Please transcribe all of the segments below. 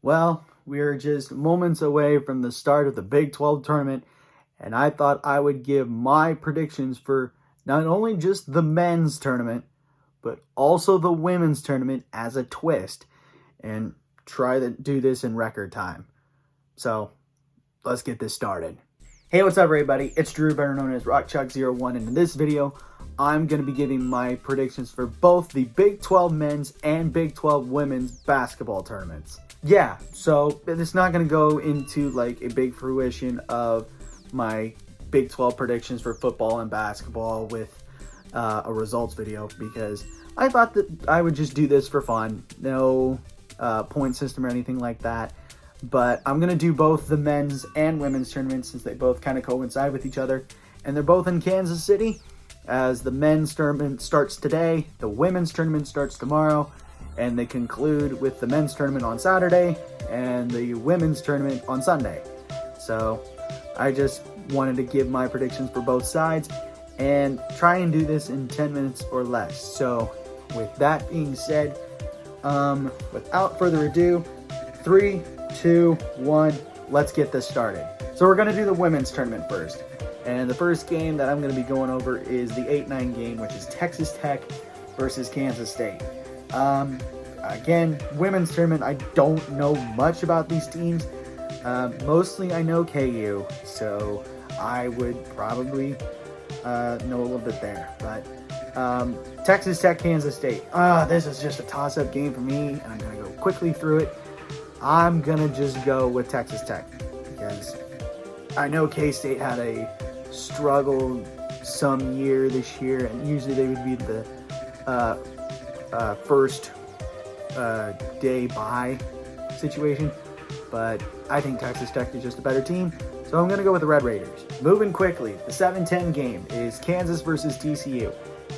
Well, we're just moments away from the start of the Big 12 tournament, and I thought I would give my predictions for not only just the men's tournament, but also the women's tournament as a twist, and try to do this in record time. So, let's get this started. Hey, what's up, everybody? It's Drew, better known as RockChuck01, and in this video, I'm going to be giving my predictions for both the Big 12 men's and Big 12 women's basketball tournaments. Yeah, so it's not going to go into like a big fruition of my Big 12 predictions for football and basketball with a results video, because I thought that I would just do this for fun. No point system or anything like that. But I'm going to do both the men's and women's tournaments since they both kind of coincide with each other. And they're both in Kansas City, as the men's tournament starts today, the women's tournament starts tomorrow, and they conclude with the men's tournament on Saturday and the women's tournament on Sunday. So I just wanted to give my predictions for both sides and try and do this in 10 minutes or less. So with that being said, without further ado, 3, 2, 1, let's get this started. So we're going to do the women's tournament first. And the first game that I'm going to be going over is the 8-9 game, which is Texas Tech versus Kansas State. Again, women's tournament, I don't know much about these teams. Mostly I know KU, so I would probably know a little bit there. But Texas Tech, Kansas State. This is just a toss-up game for me, and I'm going to go quickly through it. I'm going to just go with Texas Tech, because I know K-State had a struggle some year this year, and usually they would be the first day bye situation, but I think Texas Tech is just a better team, so I'm going to go with the Red Raiders. Moving quickly, the 7-10 game is Kansas versus TCU.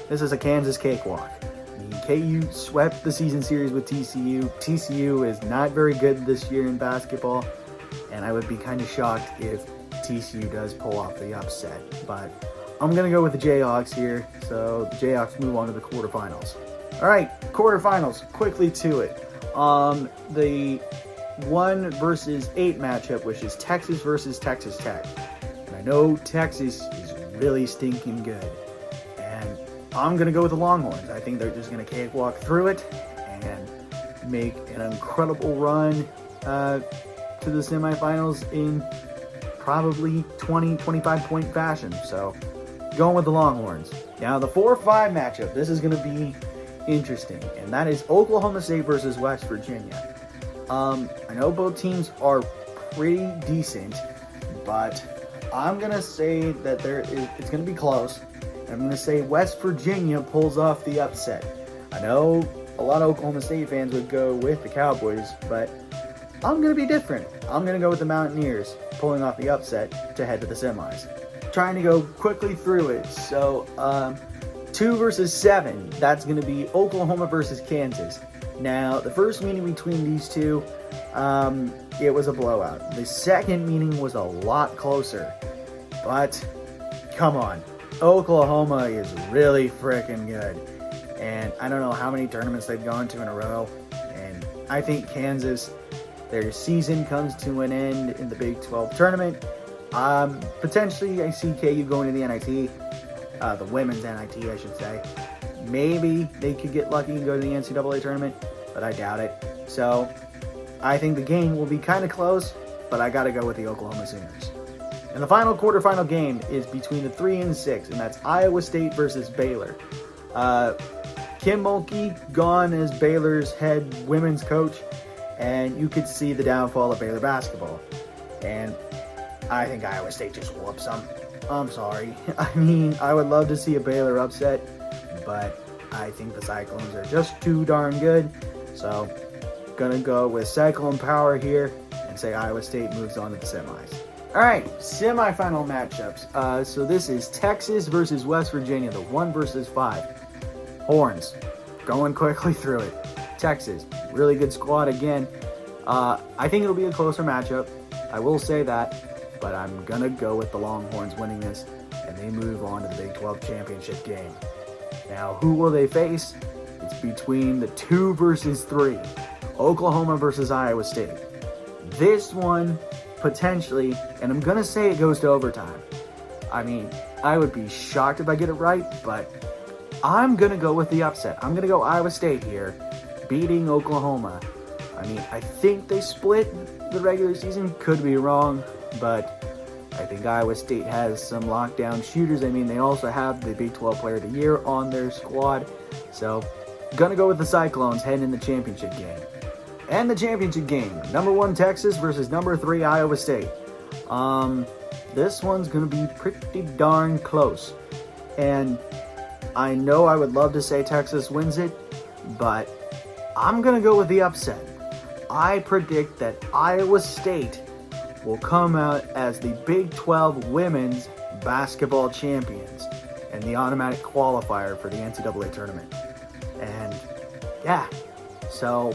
This is a Kansas cakewalk. KU swept the season series with TCU. TCU is not very good this year in basketball, and I would be kind of shocked if TCU does pull off the upset. But I'm going to go with the Jayhawks here, so the Jayhawks move on to the quarterfinals. All right, quarterfinals, quickly to it. The 1 versus 8 matchup, which is Texas versus Texas Tech. And I know Texas is really stinking good, and I'm going to go with the Longhorns. I think they're just going to cakewalk through it and make an incredible run to the semifinals in probably 20-25 point fashion. So going with the Longhorns. Now the 4-5 matchup, this is going to be interesting, and that is Oklahoma State versus West Virginia. I know both teams are pretty decent, but I'm going to say that it's going to be close. I'm going to say West Virginia pulls off the upset. I know a lot of Oklahoma State fans would go with the Cowboys, but I'm going to be different. I'm going to go with the Mountaineers pulling off the upset to head to the semis. Trying to go quickly through it. So 2 versus 7, that's going to be Oklahoma versus Kansas. Now, the first meeting between these two, it was a blowout. The second meeting was a lot closer, but come on. Oklahoma is really freaking good, and I don't know how many tournaments they've gone to in a row, and I think Kansas, their season comes to an end in the Big 12 tournament. Potentially I see KU going to the NIT, the women's NIT I should say. Maybe they could get lucky and go to the NCAA tournament, but I doubt it. So I think the game will be kind of close, but I gotta go with the Oklahoma Sooners. And the final quarterfinal game is between the 3 and 6, and that's Iowa State versus Baylor. Kim Mulkey gone as Baylor's head women's coach, and you could see the downfall of Baylor basketball. And I think Iowa State just whoops them. I'm sorry. I mean, I would love to see a Baylor upset, but I think the Cyclones are just too darn good. So, gonna go with Cyclone Power here and say Iowa State moves on to the semis. All right, semifinal matchups. So this is Texas versus West Virginia, the 1 versus 5. Horns, going quickly through it. Texas, really good squad again. I think it'll be a closer matchup. I will say that, but I'm going to go with the Longhorns winning this, and they move on to the Big 12 championship game. Now, who will they face? It's between the 2 versus 3. Oklahoma versus Iowa State. This one, potentially, and I'm going to say it goes to overtime. I mean, I would be shocked if I get it right, but I'm going to go with the upset. I'm going to go Iowa State here, beating Oklahoma. I mean, I think they split the regular season. Could be wrong, but I think Iowa State has some lockdown shooters. I mean, they also have the Big 12 Player of the Year on their squad. So, gonna go with the Cyclones heading in the championship game. And the championship game, number 1 Texas versus number 3 Iowa State. This one's gonna be pretty darn close. And I know I would love to say Texas wins it, but I'm gonna go with the upset. I predict that Iowa State will come out as the Big 12 women's basketball champions and the automatic qualifier for the NCAA tournament. And yeah, so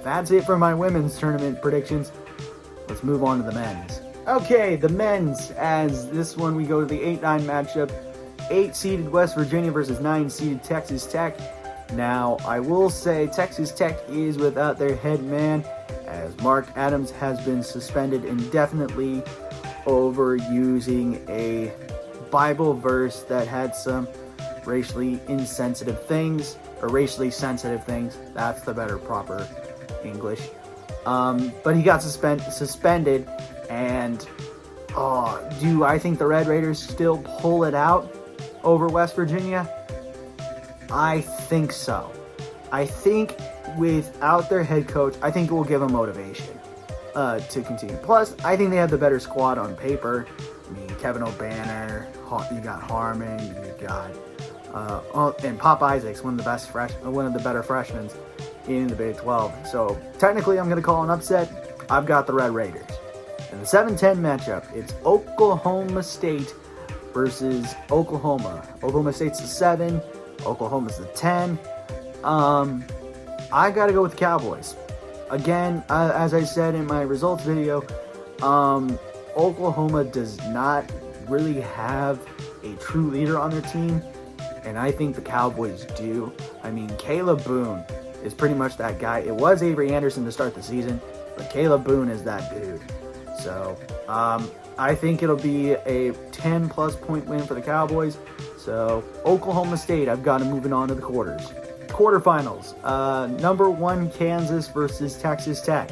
that's it for my women's tournament predictions. Let's move on to the men's. Okay, the men's, as this one we go to the 8-9 matchup. 8-seeded West Virginia versus 9-seeded Texas Tech. Now, I will say Texas Tech is without their head man, as Mark Adams has been suspended indefinitely over using a Bible verse that had some racially insensitive things, or racially sensitive things. That's the better proper English. But he got suspended, and do I think the Red Raiders still pull it out over West Virginia? I think so. I think without their head coach, I think it will give them motivation to continue. Plus, I think they have the better squad on paper. I mean, Kevin O'Banner, you got Harmon, you got and Pop Isaacs, one of the better freshmen in the Big 12. So technically, I'm going to call an upset. I've got the Red Raiders. In the 7-10 matchup, it's Oklahoma State versus Oklahoma. Oklahoma State's the 7. Oklahoma's the 10. I gotta go with the Cowboys. Again, as I said in my results video, Oklahoma does not really have a true leader on their team, and I think the Cowboys do. I mean, Caleb Boone is pretty much that guy. It was Avery Anderson to start the season, but Caleb Boone is that dude. So, I think it'll be a 10-plus point win for the Cowboys. So, Oklahoma State, I've got them moving on to the quarterfinals. Number 1 Kansas versus Texas Tech.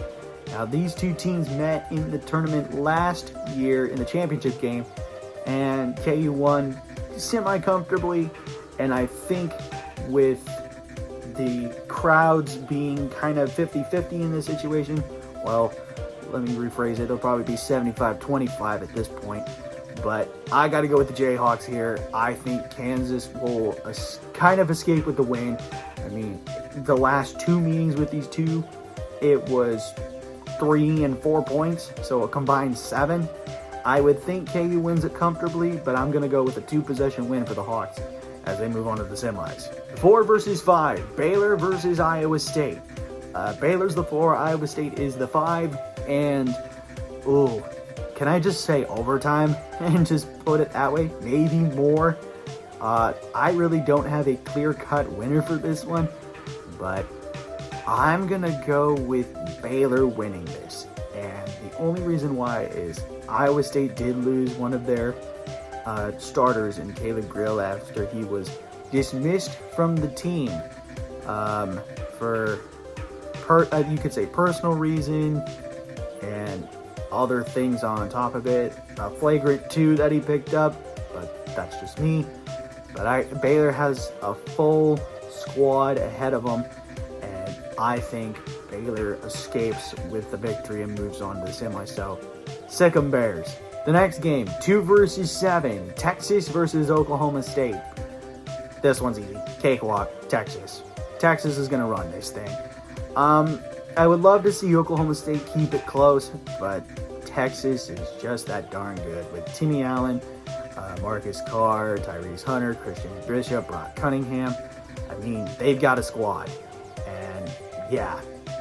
Now, these two teams met in the tournament last year in the championship game, and KU won semi-comfortably. And I think with the crowds being kind of 50-50 in this situation, well, let me rephrase it. It'll probably be 75-25 at this point. But I got to go with the Jayhawks here. I think Kansas will kind of escape with the win. I mean, the last 2 meetings with these two, it was 3 and 4 points, so a combined 7. I would think KU wins it comfortably, but I'm going to go with a 2-possession win for the Hawks as they move on to the semis. 4 versus 5, Baylor versus Iowa State. Baylor's the 4, Iowa State is the 5, and can I just say overtime and just put it that way? Maybe more. I really don't have a clear-cut winner for this one, but I'm going to go with Baylor winning this. And the only reason why is Iowa State did lose one of their starters in Caleb Grill after he was dismissed from the team for, you could say, personal reason and other things on top of it. A flagrant 2 that he picked up, but that's just me. But Baylor has a full squad ahead of them, and I think Baylor escapes with the victory and moves on to the semi. So, sick 'em Bears. The next game, 2 versus 7, Texas versus Oklahoma State. This one's easy. Cakewalk, Texas. Texas is going to run this thing. I would love to see Oklahoma State keep it close, but Texas is just that darn good with Timmy Allen, Marcus Carr, Tyrese Hunter, Christian Bishop, Brock Cunningham. I mean, they've got a squad. And yeah,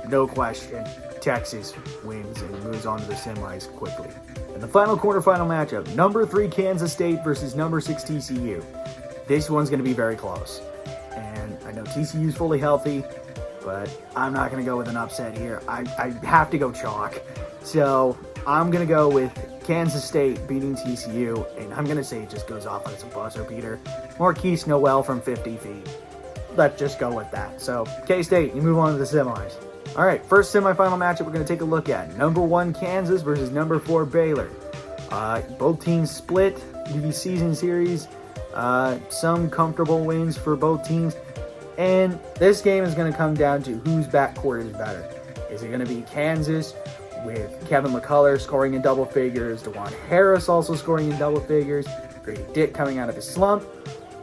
no question, Texas wins and moves on to the semis quickly. And the final quarterfinal matchup, number 3 Kansas State versus number 6 TCU. This one's going to be very close. And I know TCU's fully healthy. but I'm not going to go with an upset here. I have to go chalk. So I'm going to go with Kansas State beating TCU, and I'm going to say it just goes off as a buzzer beater. Marquise Noel from 50 feet. Let's just go with that. So K-State, you move on to the semis. All right, first semifinal matchup we're going to take a look at. Number 1 Kansas versus number 4 Baylor. Both teams split the season series. Some comfortable wins for both teams. And this game is going to come down to whose backcourt is better. Is it going to be Kansas with Kevin McCullough scoring in double figures, DeJuan Harris also scoring in double figures, Grady Dick coming out of his slump?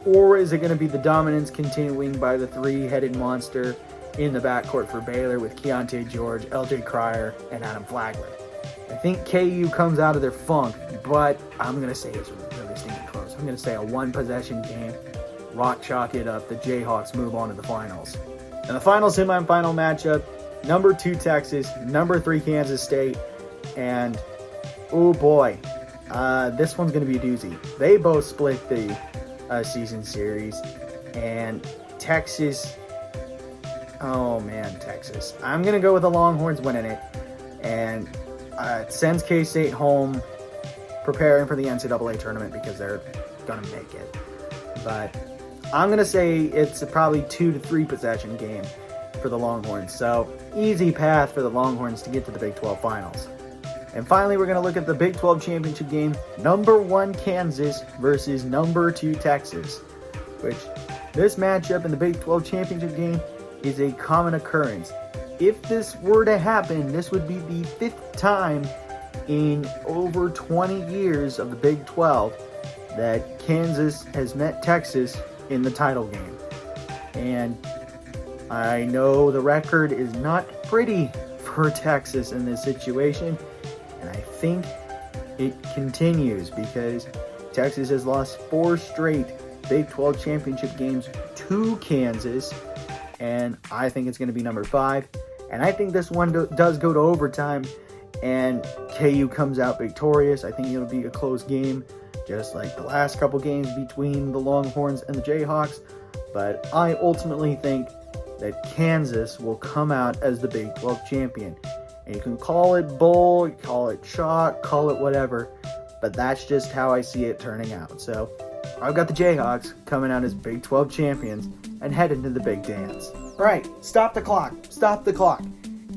Or is it going to be the dominance continuing by the three-headed monster in the backcourt for Baylor with Keontae George, LJ Cryer, and Adam Flagler? I think KU comes out of their funk, but I'm going to say it's really stinking close. I'm going to say a one-possession game. Rock chalk it up. The Jayhawks move on to the finals. And the final semifinal matchup, number 2 Texas, number 3 Kansas State, and oh boy, this one's going to be a doozy. They both split the season series, and Texas, oh man, Texas. I'm going to go with the Longhorns winning it, and it sends K-State home preparing for the NCAA tournament because they're going to make it. But I'm going to say it's a probably 2 to 3 possession game for the Longhorns. So easy path for the Longhorns to get to the Big 12 finals. And finally, we're going to look at the Big 12 championship game. Number 1 Kansas versus number 2 Texas. Which this matchup in the Big 12 championship game is a common occurrence. If this were to happen, this would be the 5th time in over 20 years of the Big 12 that Kansas has met Texas in the title game. And I know the record is not pretty for Texas in this situation, and I think it continues because Texas has lost 4 straight Big 12 championship games to Kansas, and I think it's going to be number 5. And I think this one does go to overtime, and KU comes out victorious. I think it'll be a close game, just like the last couple games between the Longhorns and the Jayhawks. But I ultimately think that Kansas will come out as the Big 12 champion. And you can call it bull, call it chalk, call it whatever, but that's just how I see it turning out. So I've got the Jayhawks coming out as Big 12 champions and headed to the big dance. Right, stop the clock, stop the clock.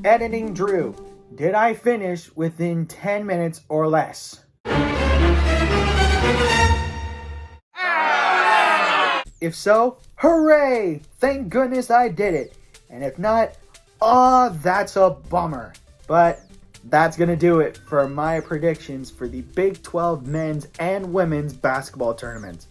Editing Drew, did I finish within 10 minutes or less? If so, hooray! Thank goodness I did it. And if not, that's a bummer. But that's going to do it for my predictions for the Big 12 men's and women's basketball tournaments.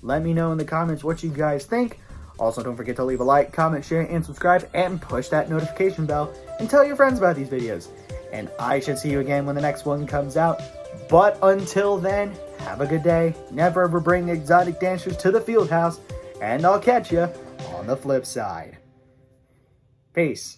Let me know in the comments what you guys think. Also, don't forget to leave a like, comment, share, and subscribe, and push that notification bell, and tell your friends about these videos. And I should see you again when the next one comes out. But until then, have a good day. Never ever bring exotic dancers to the field house, and I'll catch you on the flip side. Peace.